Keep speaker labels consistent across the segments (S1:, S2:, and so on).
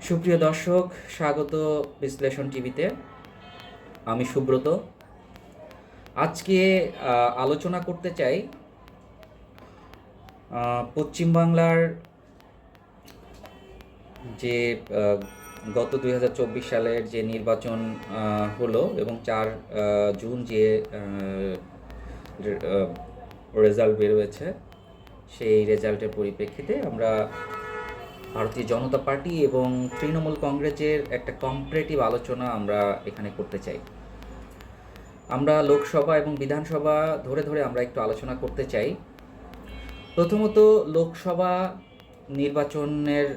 S1: সুপ্রিয় দর্শক, স্বাগত বিশ্লেষণ টিভিতে। আমি সুব্রত। আজকে আলোচনা করতে চাই পশ্চিমবাংলার যে গত 2024 সালের যে নির্বাচন হলো এবং 4 জুন যে রেজাল্ট বেরোয়েছে, সেই রেজাল্টের পরিপ্রেক্ষিতে আমরা ভারতীয় জনতা পার্টি এবং তৃণমূল কংগ্রেসের একটা কম্পারেটিভ আলোচনা আমরা এখানে করতে চাই। আমরা লোকসভা এবং বিধানসভা ধরে ধরে আমরা একটু আলোচনা করতে চাই। প্রথমত লোকসভা নির্বাচনের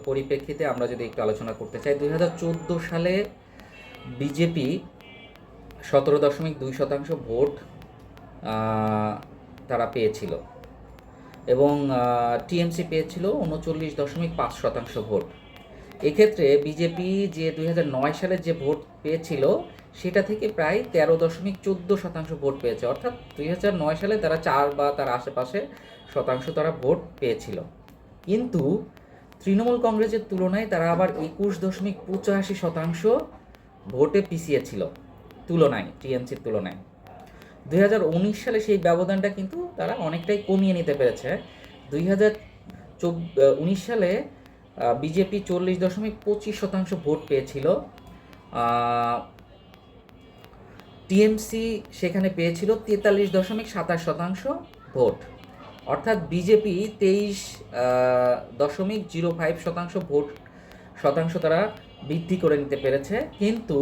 S1: পরিপ্রেক্ষিতে আমরা যদি একটু আলোচনা করতে চাই, 2014 সালে বিজেপি 17.2% ভোট তারা পেয়েছিল এবং টিএমসি পেয়েছিল 39.5% ভোট। এক্ষেত্রে বিজেপি যে 2009 সালে যে ভোট পেয়েছিল সেটা থেকে প্রায় 13.14% ভোট পেয়েছে, অর্থাৎ 2009 সালে তারা 4 বা তার আশেপাশে শতাংশ তারা ভোট পেয়েছিল। কিন্তু তৃণমূল কংগ্রেসের তুলনায় তারা আবার 21.85% ভোটে পিছিয়ে ছিল তুলনায়, টিএমসির তুলনায়। 2019 সালে সেই ব্যবধানটা কিন্তু তারা অনেকটাই কমিয়ে নিতে পেরেছে। 2019 সালে বিজেপি 40.25% ভোট পেয়েছিল, টিএমসি সেখানে পেয়েছিল 43.27% ভোট, অর্থাৎ বিজেপি 23.05% ভোট তারা বৃদ্ধি করে নিতে পেরেছে। কিন্তু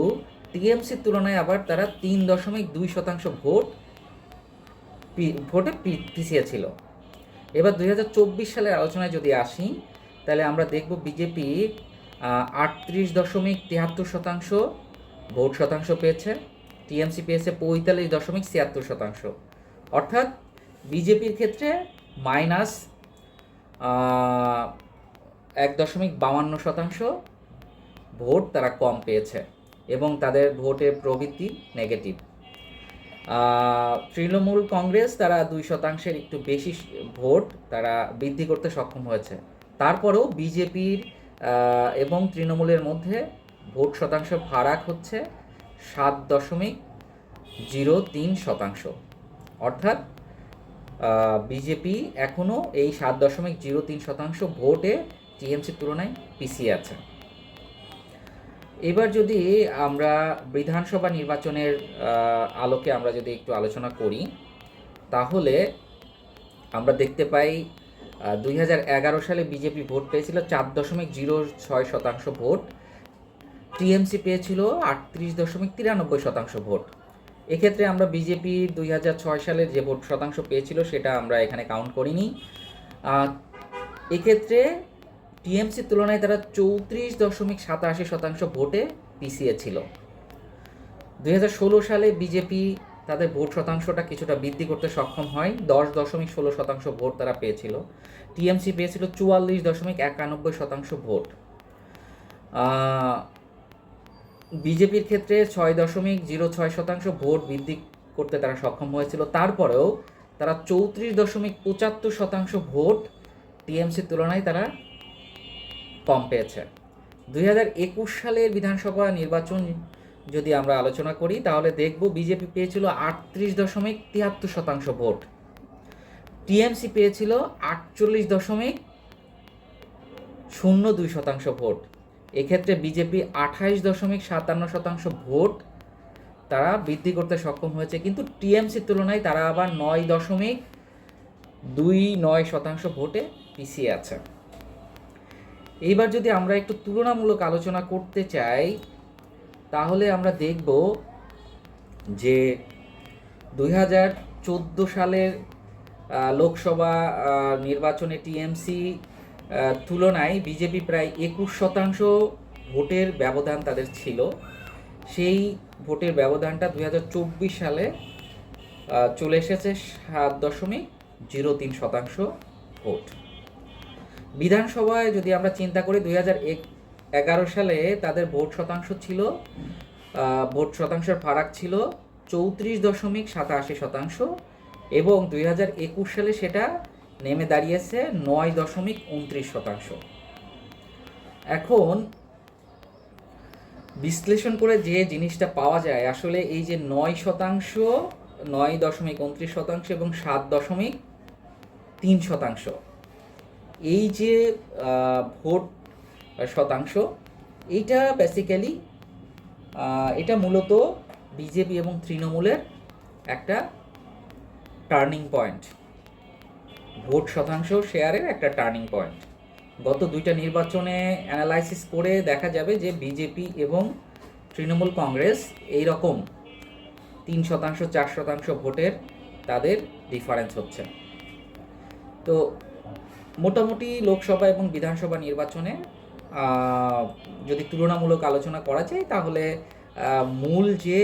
S1: টিএমসির তুলনায় আবার তারা 3.2% ভোটে পিছিয়ে ছিল। এবার 2024 সালের আলোচনায় যদি আসি, তাহলে আমরা দেখব বিজেপি 38.73% ভোট শতাংশ পেয়েছে, টিএমসি পেয়েছে 45.76%, অর্থাৎ বিজেপির ক্ষেত্রে -1.52% ভোট তারা কম পেয়েছে এবং তাদের ভোটের প্রবৃদ্ধি নেগেটিভ। তৃণমূল কংগ্রেস তারা 2% একটু বেশি ভোট তারা বৃদ্ধি করতে সক্ষম হয়েছে। তারপরেও বিজেপির এবং তৃণমূলের মধ্যে ভোট শতাংশ ফারাক হচ্ছে 7.03%, অর্থাৎ বিজেপি এখনও এই 7.03% ভোটে টিএমসির তুলনায় পিছিয়ে আছে। এবার যদি আমরা বিধানসভা নির্বাচনের আলোকে আমরা যদি একটু আলোচনা করি, তাহলে আমরা দেখতে পাই 2011 সালে বিজেপি ভোট পেয়েছিল 4.06% ভোট, টিএমসি পেয়েছিল 38.93% ভোট। এক্ষেত্রে আমরা বিজেপি 2006 সালের যে ভোট শতাংশ পেয়েছিল সেটা আমরা এখানে কাউন্ট করিনি। এক্ষেত্রে টিএমসির তুলনায় তারা 34.87% ভোটে পিছিয়ে ছিল। 2016 সালে বিজেপি তাদের ভোট শতাংশটা কিছুটা বৃদ্ধি করতে সক্ষম হয়, 10.16% ভোট তারা পেয়েছিল, টিএমসি পেয়েছিল 44.91% ভোট। বিজেপির ক্ষেত্রে 6.06% ভোট বৃদ্ধি করতে তারা সক্ষম হয়েছিল, তারপরেও তারা 34.75% ভোট টিএমসির তুলনায় তারা কম পেয়েছে। 2021 সালের বিধানসভা নির্বাচন যদি আমরা আলোচনা করি, তাহলে দেখব বিজেপি পেয়েছিল 38.73% ভোট, টিএমসি পেয়েছিল 48.02% ভোট। এক্ষেত্রে বিজেপি 28.57% ভোট তারা বৃদ্ধি করতে সক্ষম হয়েছে, কিন্তু টিএমসির তুলনায় তারা আবার 9.29% ভোটে পিছিয়ে আছে। এইবার যদি আমরা একটু তুলনামূলক আলোচনা করতে চাই, তাহলে আমরা দেখব যে 2014 সালের লোকসভা নির্বাচনে টিএমসি তুলনায় বিজেপি প্রায় 21% ভোটের ব্যবধান তাদের ছিল। সেই ভোটের ব্যবধানটা 2024 সালে চলে এসেছে 7.03% ভোট। বিধানসভায় যদি আমরা চিন্তা করি, 2011 সালে তাদের ভোট শতাংশ ছিল, ভোট শতাংশের ফারাক ছিল 34.87% এবং 2021 সালে সেটা নেমে দাঁড়িয়েছে 9.29%। এখন বিশ্লেষণ করে যে জিনিসটা পাওয়া যায়, আসলে এই যে 9%, 9.29% এবং 7.3%, এই যে ভোট শতাংশ, এইটা বেসিক্যালি এটা মূলত বিজেপি এবং তৃণমূলের একটা টার্নিং পয়েন্ট, ভোট শতাংশ শেয়ারের একটা টার্নিং পয়েন্ট। গত দুইটা নির্বাচনে অ্যানালাইসিস করে দেখা যাবে যে বিজেপি এবং তৃণমূল কংগ্রেস এই রকম 3%, 4% ভোটের তাদের ডিফারেন্স হচ্ছে। তো মোটামুটি লোকসভা এবং বিধানসভা নির্বাচনে যদি তুলনামূলক আলোচনা করা যায়, তাহলে মূল যে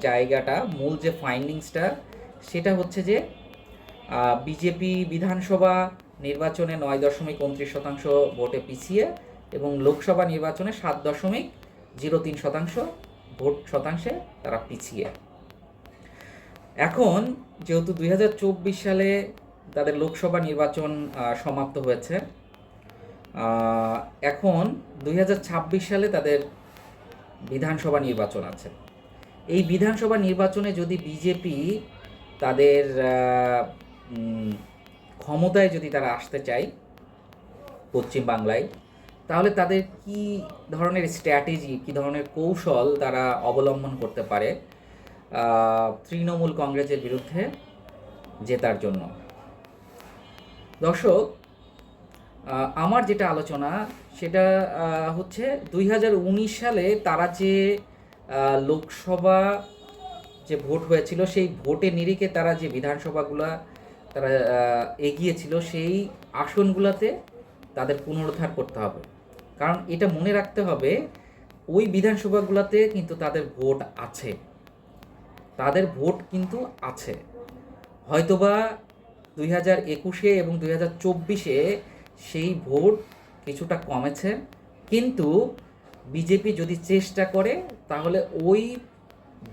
S1: জায়গাটা, মূল যে ফাইন্ডিংসটা, সেটা হচ্ছে যে বিজেপি বিধানসভা নির্বাচনে 9.29% ভোটে পিছিয়ে এবং লোকসভা নির্বাচনে 7.03% ভোট শতাংশে তারা পিছিয়ে। এখন যেহেতু 2024 সালে তাদের লোকসভা নির্বাচন সমাপ্ত হয়েছে, এখন 2026 সালে তাদের বিধানসভা নির্বাচন আছে। এই বিধানসভা নির্বাচনে যদি বিজেপি তাদের ক্ষমতায় যদি তারা আসতে চায় পশ্চিমবাংলায়, তাহলে তাদের কি ধরনের স্ট্র্যাটেজি, কি ধরনের কৌশল তারা অবলম্বন করতে পারে তৃণমূল কংগ্রেসের বিরুদ্ধে জেতার জন্য। দর্শক, আমার যেটা আলোচনা সেটা হচ্ছে 2019 সালে তারা যে লোকসভা যে ভোট হয়েছিল, সেই ভোটের নিরিখে তারা যে বিধানসভাগুলো তারা এগিয়েছিল, সেই আসনগুলোতে তাদের পুনরুদ্ধার করতে হবে। কারণ এটা মনে রাখতে হবে, ওই বিধানসভাগুলোতে কিন্তু তাদের ভোট আছে, তাদের ভোট কিন্তু আছে। হয়তোবা 2021 এবং 2024 সেই ভোট কিছুটা কমেছে, কিন্তু বিজেপি যদি চেষ্টা করে তাহলে ওই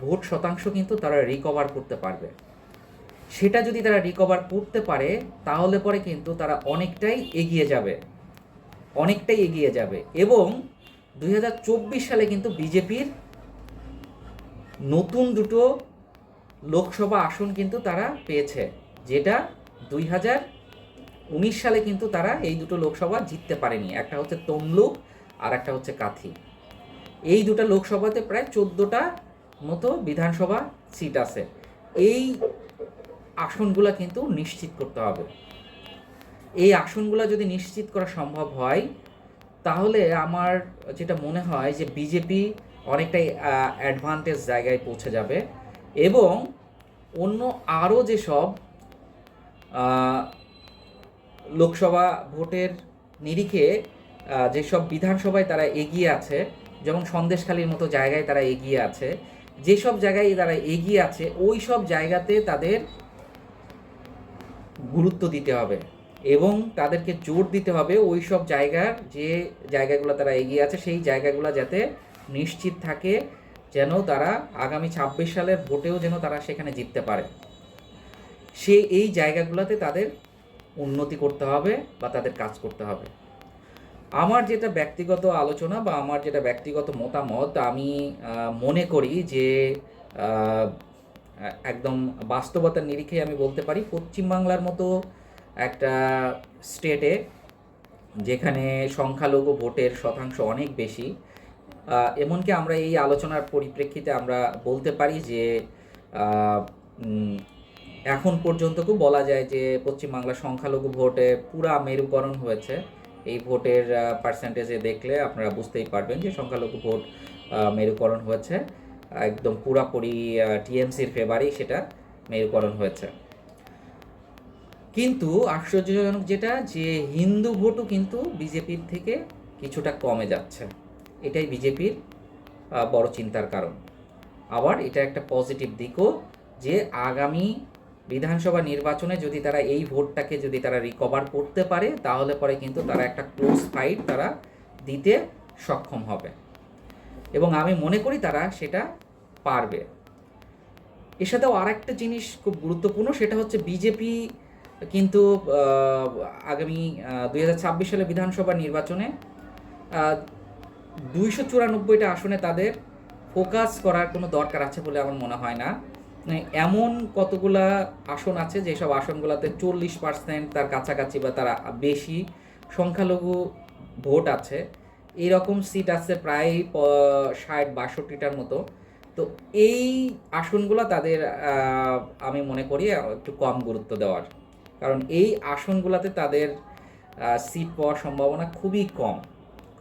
S1: ভোট শতাংশ কিন্তু তারা রিকভার করতে পারবে। সেটা যদি তারা রিকভার করতে পারে, তাহলে পরে কিন্তু তারা অনেকটাই এগিয়ে যাবে। এবং 2024 সালে কিন্তু বিজেপির নতুন দুটো লোকসভা আসন কিন্তু তারা পেয়েছে, যেটা 2019 সালে কিন্তু তারা এই দুটো লোকসভা জিততে পারেনি। একটা হচ্ছে তমলুক আর একটা হচ্ছে কাথি। এই দুটো লোকসভাতে প্রায় 14টা মতো বিধানসভা সিট আছে। এই আসনগুলো কিন্তু নিশ্চিত করতে হবে। এই আসনগুলো যদি নিশ্চিত করা সম্ভব হয়, তাহলে আমার যেটা মনে হয় যে বিজেপি অনেকটাই অ্যাডভান্টেজ জায়গায় পৌঁছে যাবে। এবং অন্য আরও যেসব লোকসভা ভোটের নিরিখে যেসব বিধানসভায় তারা এগিয়ে আছে, যেমন সন্দেশখালীর মতো জায়গায় তারা এগিয়ে আছে, যেসব জায়গায় তারা এগিয়ে আছে ওই সব জায়গাতে তাদের গুরুত্ব দিতে হবে এবং তাদেরকে জোর দিতে হবে ওই সব জায়গার, যে জায়গাগুলো তারা এগিয়ে আছে সেই জায়গাগুলো যাতে নিশ্চিত থাকে, যেন তারা আগামী 26 সালের ভোটেও যেন তারা সেখানে জিততে পারে। এই জায়গাগুলোতে তাদের উন্নতি করতে হবে বা তাদের কাজ করতে হবে। আমার যেটা ব্যক্তিগত আলোচনা বা আমার যেটা ব্যক্তিগত মতামত, আমি মনে করি যে একদম বাস্তবতার নিরিখে আমি বলতে পারি, পশ্চিমবাংলার মতো একটা স্টেটে যেখানে সংখ্যালঘু ভোটের শতাংশ অনেক বেশি, এমনকি আমরা এই আলোচনার পরিপ্রেক্ষিতে আমরা বলতে পারি যে এখন পর্যন্তও বলা যায় যে পশ্চিমবাংলার সংখ্যালঘু ভোটে পুরা মেরুকরণ হয়েছে। এই ভোটের পার্সেন্টেজে দেখলে আপনারা বুঝতেই পারবেন যে সংখ্যালঘু ভোট মেরুকরণ হয়েছে, একদম পুরাপুরি টিএমসির ফেভারেই সেটা মেরুকরণ হয়েছে। কিন্তু আশ্চর্যজনক যেটা, যে হিন্দু ভোটও কিন্তু বিজেপির থেকে কিছুটা কমে যাচ্ছে। এটাই বিজেপির বড় চিন্তার কারণ। আবার এটা একটা পজিটিভ দিকও, যে আগামী বিধানসভা নির্বাচনে যদি তারা এই ভোটটাকে যদি তারা রিকভার করতে পারে, তাহলে পরে কিন্তু তারা একটা ক্লোজ ফাইট তারা দিতে সক্ষম হবে এবং আমি মনে করি তারা সেটা পারবে। এর সাথেও আর একটা জিনিস খুব গুরুত্বপূর্ণ, সেটা হচ্ছে বিজেপি কিন্তু আগামী 2026 সালে বিধানসভা নির্বাচনে 294টা আসনে তাদের ফোকাস করার কোনো দরকার আছে বলে আমার মনে হয় না। মানে এমন কতগুলা আসন আছে যেসব আসনগুলোতে 40% তার কাছাকাছি বা তার বেশি সংখ্যালঘু ভোট আছে। এইরকম সিট আছে প্রায় 60-62টার মতো। তো এই আসনগুলো তাদের আমি মনে করি একটু কম গুরুত্ব দেওয়ার, কারণ এই আসনগুলোতে তাদের সিট পাওয়ার সম্ভাবনা খুবই কম,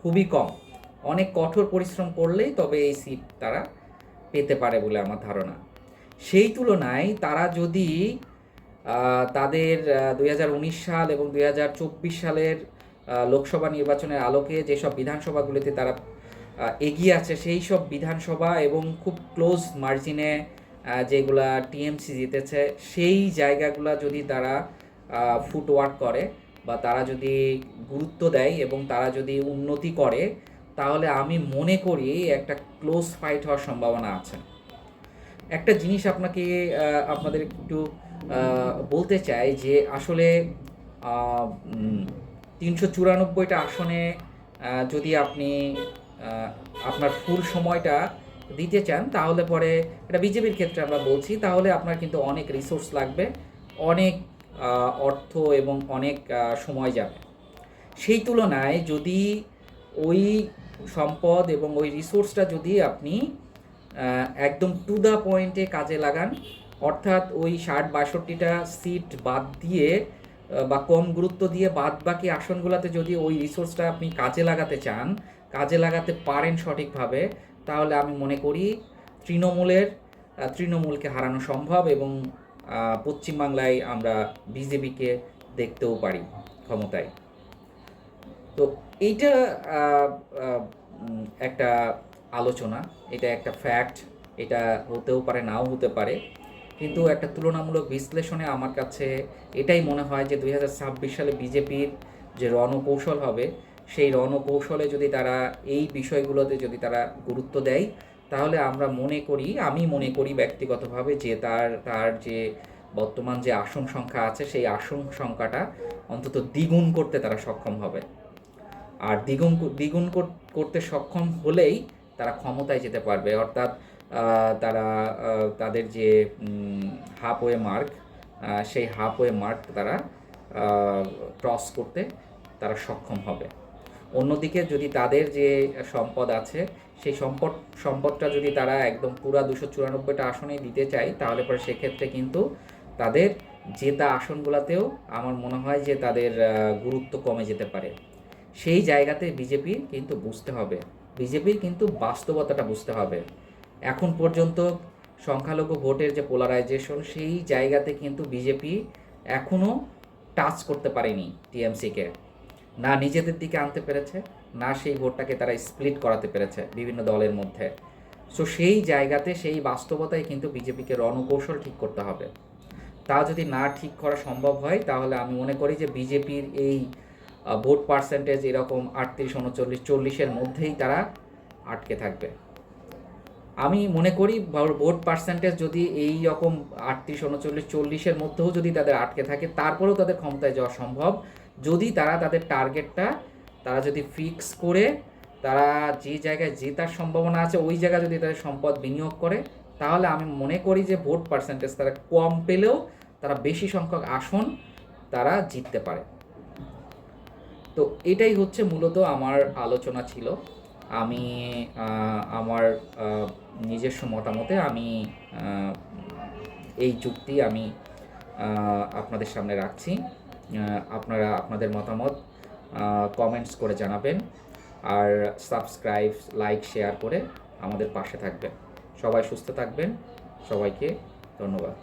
S1: খুবই কম। অনেক কঠোর পরিশ্রম করলেই তবে এই সিট তারা পেতে পারে বলে আমার ধারণা। সেই তুলনায় তারা যদি তাদের 2019 সাল এবং 2024 সালের লোকসভা নির্বাচনের আলোকে যেসব বিধানসভাগুলিতে তারা এগিয়ে আছে, সেই সব বিধানসভা এবং খুব ক্লোজ মার্জিনে যেগুলা টিএমসি জিতেছে, সেই জায়গাগুলা যদি তারা ফুটওয়ার্ক করে বা তারা যদি গুরুত্ব দেয় এবং তারা যদি উন্নতি করে, তাহলে আমি মনে করি একটা ক্লোজ ফাইট হওয়ার সম্ভাবনা আছে। একটা জিনিস আপনাদের একটু বলতে চাই যে আসলে 394টা আসনে যদি আপনি আপনার ফুল সময়টা দিতে চান, তাহলে পরে এটা বিজেপির ক্ষেত্রে আমরা বলছি, তাহলে আপনার কিন্তু অনেক রিসোর্স লাগবে, অনেক অর্থ এবং অনেক সময় যাবে। সেই তুলনায় যদি ওই সম্পদ এবং ওই রিসোর্সটা যদি আপনি একদম টু দ্য পয়েন্টে কাজে লাগান, অর্থাৎ ওই 60-62টা সিট বাদ দিয়ে বা কম গুরুত্ব দিয়ে বাদ বাকি আসনগুলোতে যদি ওই রিসোর্সটা আপনি কাজে লাগাতে চান, কাজে লাগাতে পারেন সঠিকভাবে, তাহলে আমি মনে করি তৃণমূলকে হারানো সম্ভব এবং পশ্চিমবাংলায় আমরা বিজেপিকে দেখতেও পারি ক্ষমতায়। তো এইটা একটা আলোচনা, এটা একটা ফ্যাক্ট, এটা হতেও পারে নাও হতে পারে, কিন্তু একটা তুলনামূলক বিশ্লেষণে আমার কাছে এটাই মনে হয় যে 2026 সালে বিজেপির যে রণকৌশল হবে, সেই রণকৌশলে যদি তারা এই বিষয়গুলোতে যদি তারা গুরুত্ব দেয়, তাহলে আমি মনে করি ব্যক্তিগতভাবে যে তার যে বর্তমান যে আসন সংখ্যা আছে, সেই আসন সংখ্যাটা অন্তত দ্বিগুণ করতে তারা সক্ষম হবে। আর দ্বিগুণ করতে সক্ষম হলেই তারা ক্ষমতায় যেতে পারবে, অর্থাৎ তারা তাদের যে হাফওয়ে মার্ক, সেই হাফওয়ে মার্ক তারা ক্রস করতে তারা সক্ষম হবে। অন্যদিকে যদি তাদের যে সম্পদ আছে, সেই সম্পদটা যদি তারা একদম পুরা 294টা আসনেই দিতে চায়, তাহলে পরে সেক্ষেত্রে কিন্তু তাদের জেতা আসনগুলোতেও আমার মনে হয় যে তাদের গুরুত্ব কমে যেতে পারে। সেই জায়গাতে বিজেপির কিন্তু বাস্তবতাটা বুঝতে হবে। এখন পর্যন্ত সংখ্যালঘু ভোটের যে পোলারাইজেশন, সেই জায়গাতে কিন্তু বিজেপি এখনও টাচ করতে পারেনি টিএমসিকে, না নিজেদের দিকে আনতে পেরেছে, না সেই ভোটটাকে তারা স্প্লিট করাতে পেরেছে বিভিন্ন দলের মধ্যে। সো সেই জায়গাতে, সেই বাস্তবতায় কিন্তু বিজেপিকে রণকৌশল ঠিক করতে হবে। তা যদি না ঠিক করা সম্ভব হয়, তাহলে আমি মনে করি যে বিজেপির এই ভোট পার্সেন্টেজ এরকম 38, 39, 40-এর মধ্যেই তারা আটকে থাকবে। আমি মনে করি ভোট পার্সেন্টেজ যদি এই রকম 38, 39, 40-এর মধ্যেও যদি তাদের আটকে থাকে, তারপরেও তাদের ক্ষমতায় যাওয়া সম্ভব, যদি তারা তাদের টার্গেটটা তারা যদি ফিক্স করে তারা যে জায়গায় জেতার সম্ভাবনা আছে ওই জায়গায় যদি তাদের সম্পদ বিনিয়োগ করে, তাহলে আমি মনে করি যে ভোট পার্সেন্টেজ তারা কম পেলেও তারা বেশি সংখ্যক আসন তারা জিততে পারে। তো এটাই হচ্ছে মূলত আমার আলোচনা ছিল। আমি আমার নিজস্ব মতামতে আমি এই যুক্তি আমি আপনাদের সামনে রাখছি। আপনারা আপনাদের মতামত কমেন্টস করে জানাবেন, আর সাবস্ক্রাইব, লাইক, শেয়ার করে আমাদের পাশে থাকবেন। সবাই সুস্থ থাকবেন। সবাইকে ধন্যবাদ।